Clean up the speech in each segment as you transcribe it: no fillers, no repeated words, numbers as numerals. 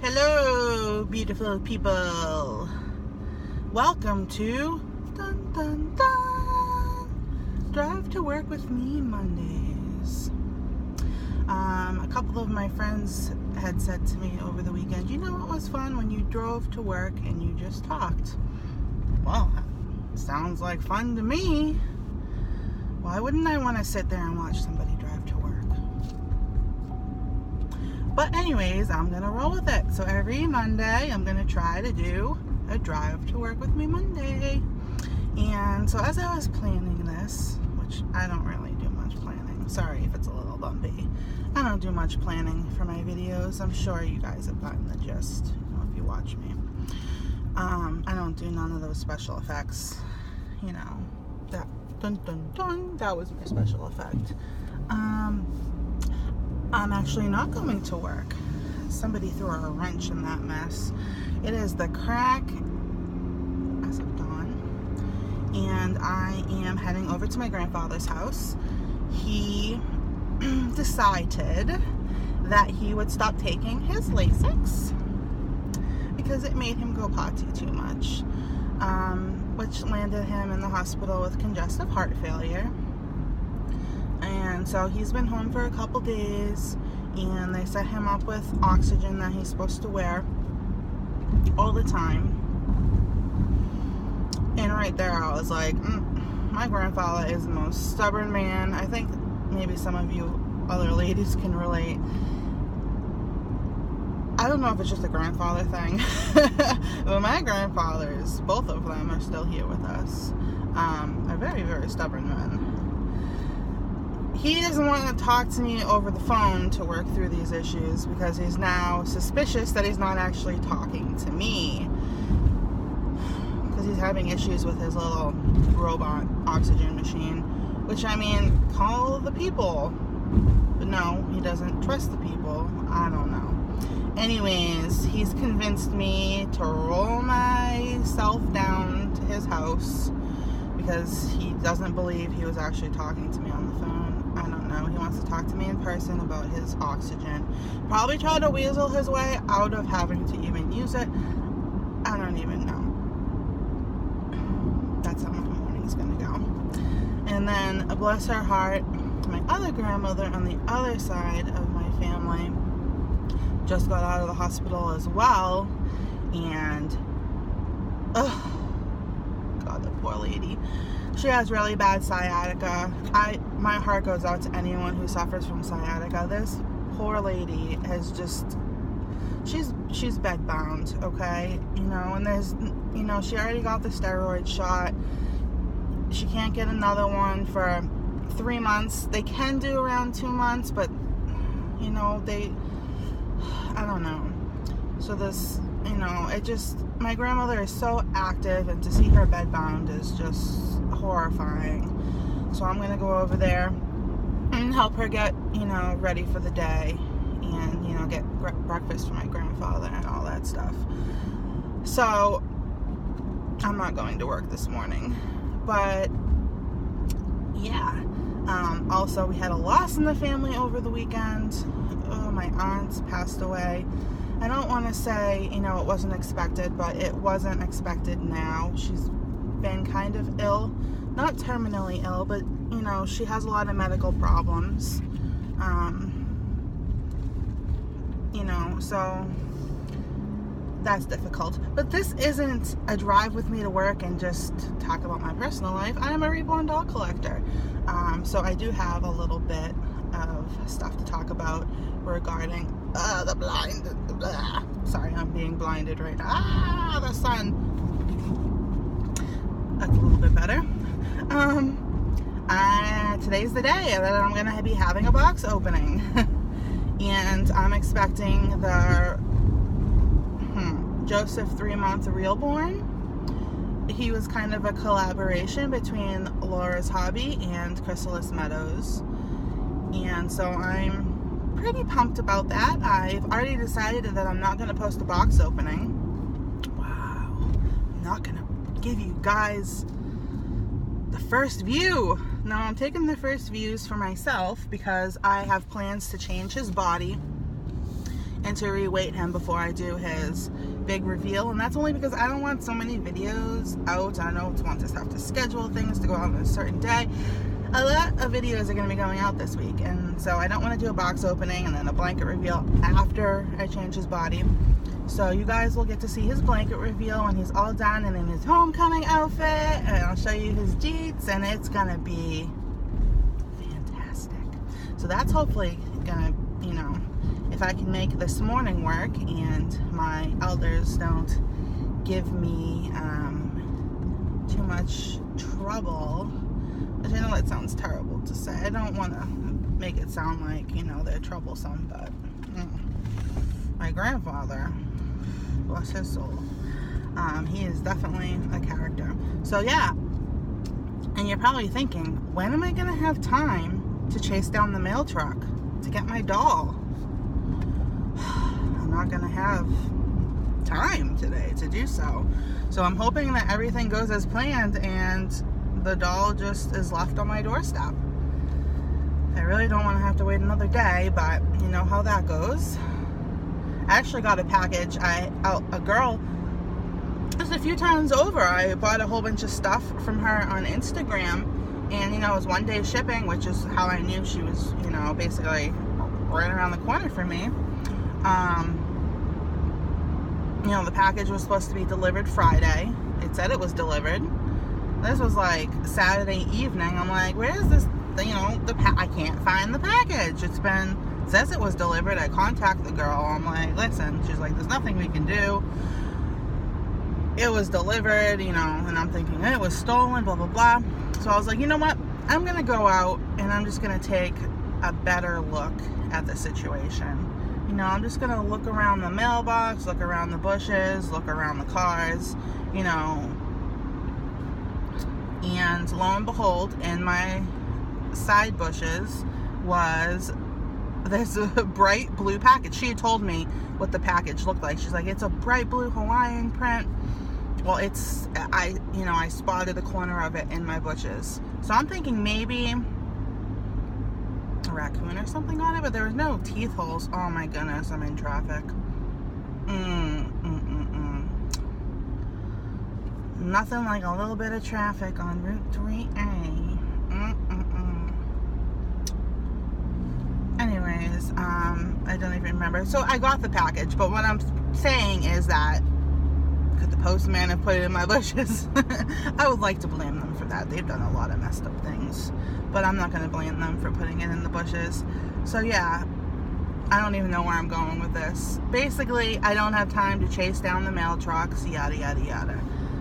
Hello, beautiful people. Welcome to Dun Dun Dun Drive to Work with Me Mondays. A couple of my friends had said to me over the weekend, you know what was fun when you drove to work and you just talked? Well, sounds like fun to me. Why wouldn't I want to sit there and watch somebody drive to work? But anyways, I'm going to roll with it. So every Monday, I'm going to try to do a Drive to Work with Me Monday. And so as I was planning this, which I don't really do much planning. Sorry if it's a little bumpy. I don't do much planning for my videos. I'm sure you guys have gotten the gist, if you watch me. I don't do none of those special effects. That dun dun dun, that was my special effect. I'm actually not going to work. Somebody threw a wrench in that mess. It is the crack as of dawn, and I am heading over to my grandfather's house. He decided that he would stop taking his Lasix because it made him go potty too much, which landed him in the hospital with congestive heart failure. And so he's been home for a couple days, and they set him up with oxygen that he's supposed to wear all the time. And right there I was like, my grandfather is the most stubborn man. I think maybe some of you other ladies can relate. I don't know if it's just a grandfather thing, but my grandfathers, both of them, are still here with us. Are very, very stubborn men. He doesn't want to talk to me over the phone to work through these issues because he's now suspicious that he's not actually talking to me because he's having issues with his little robot oxygen machine, which, I mean, call the people. But no, he doesn't trust the people. I don't know. Anyways, he's convinced me to roll myself down to his house because he doesn't believe he was actually talking to me on the phone. I don't know. He wants to talk to me in person about his oxygen. Probably try to weasel his way out of having to even use it. I don't even know. That's how my morning's gonna go. And then, bless her heart, my other grandmother on the other side of my family just got out of the hospital as well. And, God, the poor lady. She has really bad sciatica. My heart goes out to anyone who suffers from sciatica. This poor lady has just, she's bed bound, okay? And there's, she already got the steroid shot. She can't get another one for 3 months. They can do around 2 months, but, I don't know. So this, my grandmother is so active, and to see her bedbound is just horrifying. So I'm going to go over there and help her get, ready for the day and, get breakfast for my grandfather and all that stuff. So I'm not going to work this morning. But, yeah. Also, we had a loss in the family over the weekend. My aunt passed away. I don't want to say, it wasn't expected, but it wasn't expected now. She's been kind of ill. Not terminally ill, but, she has a lot of medical problems. So that's difficult. But this isn't a drive with me to work and just talk about my personal life. I am a reborn doll collector. So I do have a little bit of stuff to talk about regarding the blind. Sorry, I'm being blinded right now. The sun. That's a little bit better. Today's the day that I'm going to be having a box opening. And I'm expecting the Joseph 3-month Realborn. He was kind of a collaboration between Laura's Hobby and Chrysalis Meadows. And so I'm pretty pumped about that. I've already decided that I'm not going to post a box opening. Wow. I'm not going to give you guys the first view. No, I'm taking the first views for myself because I have plans to change his body and to re-weight him before I do his big reveal. And that's only because I don't want so many videos out. I don't want to have to schedule things to go out on a certain day. A lot of videos are going to be going out this week, and so I don't want to do a box opening and then a blanket reveal after I change his body. So you guys will get to see his blanket reveal when he's all done and in his homecoming outfit, and I'll show you his jeets, and it's going to be fantastic. So that's hopefully going to, you know, if I can make this morning work and my elders don't give me too much trouble. Which I know that sounds terrible to say. I don't want to make it sound like, you know, they're troublesome, but my grandfather, bless his soul, he is definitely a character. So yeah, and you're probably thinking, when am I going to have time to chase down the mail truck to get my doll? I'm not going to have time today to do so. So I'm hoping that everything goes as planned and the doll just is left on my doorstep. I really don't want to have to wait another day, but you know how that goes. I actually got a package. A girl, just a few times over, I bought a whole bunch of stuff from her on Instagram, and you know, it was 1 day shipping, which is how I knew she was, you know, basically right around the corner from me. You know, the package was supposed to be delivered Friday. It said it was delivered. This was like Saturday evening. I'm like, where is this? You know, I can't find the package. It says it was delivered. I contact the girl. I'm like, listen. She's like, there's nothing we can do. It was delivered, you know, and I'm thinking it was stolen, blah, blah, blah. So I was like, you know what? I'm going to go out and I'm just going to take a better look at the situation. You know, I'm just going to look around the mailbox, look around the bushes, look around the cars, you know. And lo and behold, in my side bushes was this bright blue package. She had told me what the package looked like. She's like, it's a bright blue Hawaiian print. Well, I spotted a corner of it in my bushes. So I'm thinking maybe a raccoon or something on it, but there was no teeth holes. Oh my goodness, I'm in traffic. Nothing like a little bit of traffic on Route 3A. Anyways, I don't even remember. So I got the package, but what I'm saying is that could the postman have put it in my bushes? I would like to blame them for that. They've done a lot of messed up things, but I'm not going to blame them for putting it in the bushes. So yeah, I don't even know where I'm going with this. Basically, I don't have time to chase down the mail trucks, yada, yada, yada.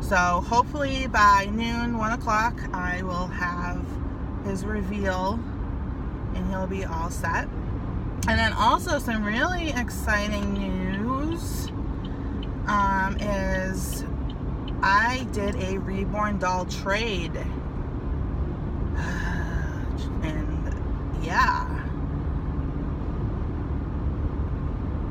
So hopefully by noon, 1 o'clock, I will have his reveal and he'll be all set. And then also some really exciting news is I did a reborn doll trade. And yeah,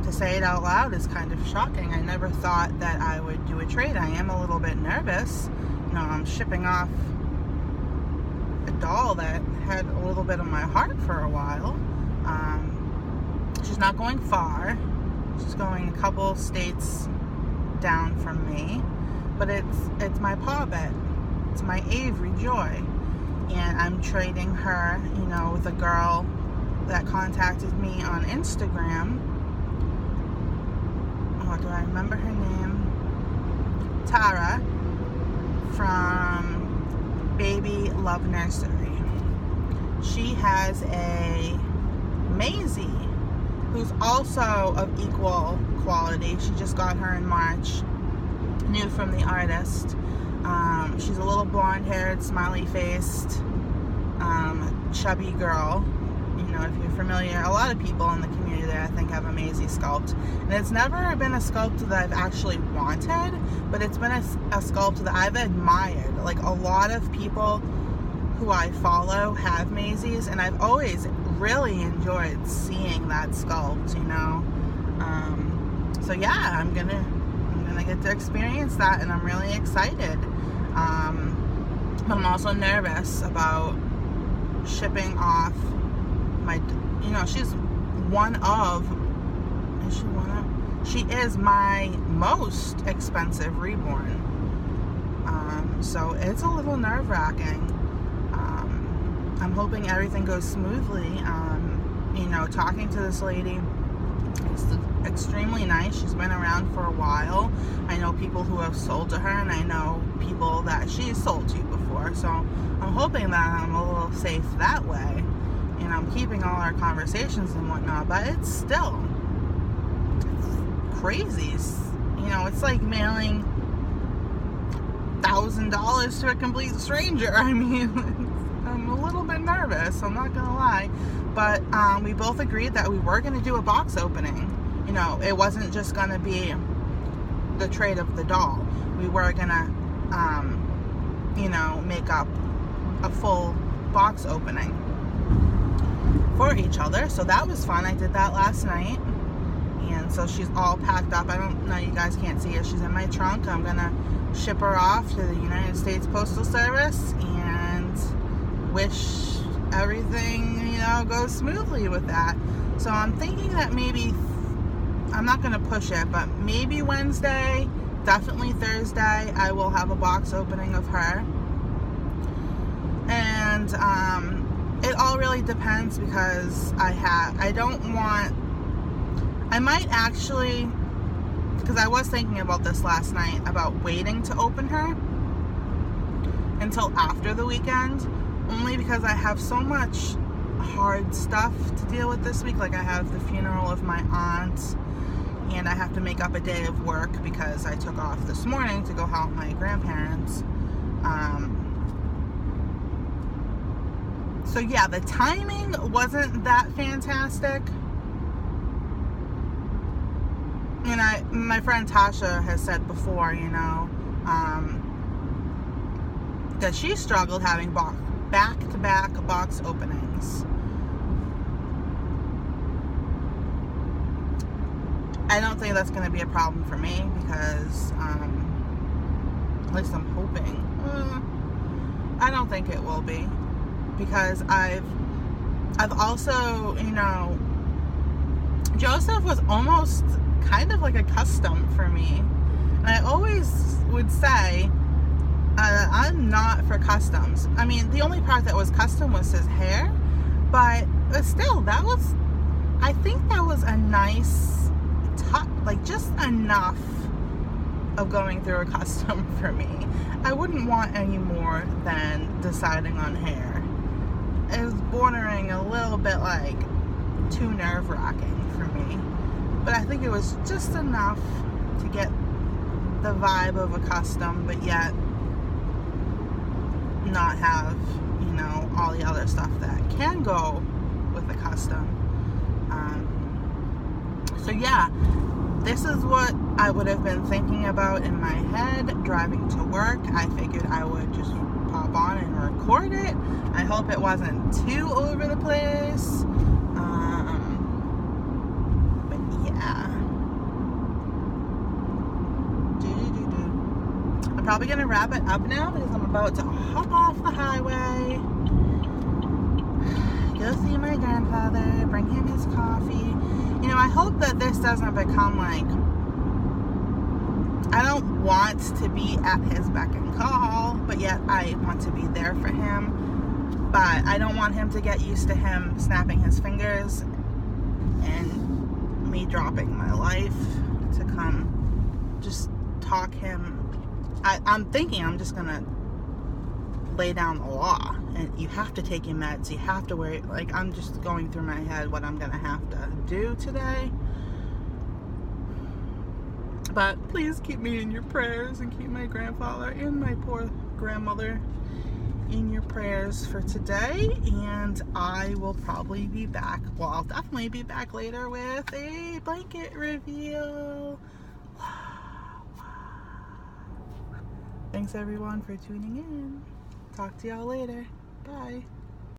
to say it out loud is kind of shocking. I never thought that I would do a trade. I am a little bit nervous. You know, I'm shipping off a doll that had a little bit of my heart for a while. She's not going far. She's going a couple states down from me, but it's my paw bet. It's my Avery Joy, and I'm trading her, you know, with a girl that contacted me on Instagram. Oh, do I remember her name? Tara from Baby Love Nursery. She has a Maisie who's also of equal quality. She just got her in March, new from the artist. She's a little blonde-haired, smiley-faced, chubby girl. You know, if you're familiar, a lot of people in the community there, I think, have a Maisie sculpt. And it's never been a sculpt that I've actually wanted, but it's been a sculpt that I've admired. Like, a lot of people who I follow have Maisies, and I've always really enjoyed seeing that sculpt, you know. So yeah, I'm gonna get to experience that, and I'm really excited. But I'm also nervous about shipping off my, you know, she's one of Is she one of? She is my most expensive reborn. So it's a little nerve-wracking. I'm hoping everything goes smoothly. You know, talking to this lady, it's extremely nice. She's been around for a while. I know people who have sold to her, and I know people that she's sold to before. So I'm hoping that I'm a little safe that way. And I'm keeping all our conversations and whatnot, but it's still crazy. You know, it's like mailing $1,000 to a complete stranger. I mean, I'm a little bit nervous, I'm not gonna lie. But we both agreed that we were gonna do a box opening. You know, it wasn't just gonna be the trade of the doll. We were gonna, you know, make up a full box opening for each other. So that was fun. I did that last night. And so she's all packed up. I don't know, you guys can't see her. She's in my trunk. I'm gonna ship her off to the United States Postal Service and wish everything, you know, goes smoothly with that. So I'm thinking that maybe, I'm not gonna push it, but maybe Wednesday, definitely Thursday, I will have a box opening of her. And it all really depends, because I don't want, I might actually, because I was thinking about this last night, about waiting to open her until after the weekend, only because I have so much hard stuff to deal with this week. Like, I have the funeral of my aunt, and I have to make up a day of work because I took off this morning to go help my grandparents. So yeah, the timing wasn't that fantastic. And my friend Tasha has said before, you know, that she struggled having back-to-back box openings. I don't think that's going to be a problem for me, because at least I'm hoping. I don't think it will be, because I've also, you know, Joseph was almost kind of like a custom for me. And I always would say, I'm not for customs. I mean, the only part that was custom was his hair, but still, I think that was a nice touch, like just enough of going through a custom for me. I wouldn't want any more than deciding on hair. It was bordering a little bit like too nerve-wracking for me. But I think it was just enough to get the vibe of a custom, but yet not have, you know, all the other stuff that can go with a custom. So yeah, this is what I would have been thinking about in my head driving to work. I figured I would just pop on and record it. I hope it wasn't too over the place. I'm probably going to wrap it up now, because I'm about to hop off the highway, go see my grandfather, bring him his coffee. You know, I hope that this doesn't become like, I don't want to be at his beck and call, but yet I want to be there for him. But I don't want him to get used to him snapping his fingers and me dropping my life to come just talk him. I'm thinking I'm just gonna lay down the law, and you have to take your meds, you have to wear, like, I'm just going through my head what I'm gonna have to do today. But please keep me in your prayers, and keep my grandfather and my poor grandmother in your prayers for today. And I will probably be back, well, I'll definitely be back later with a blanket review. Thanks everyone for tuning in. Talk to y'all later. Bye.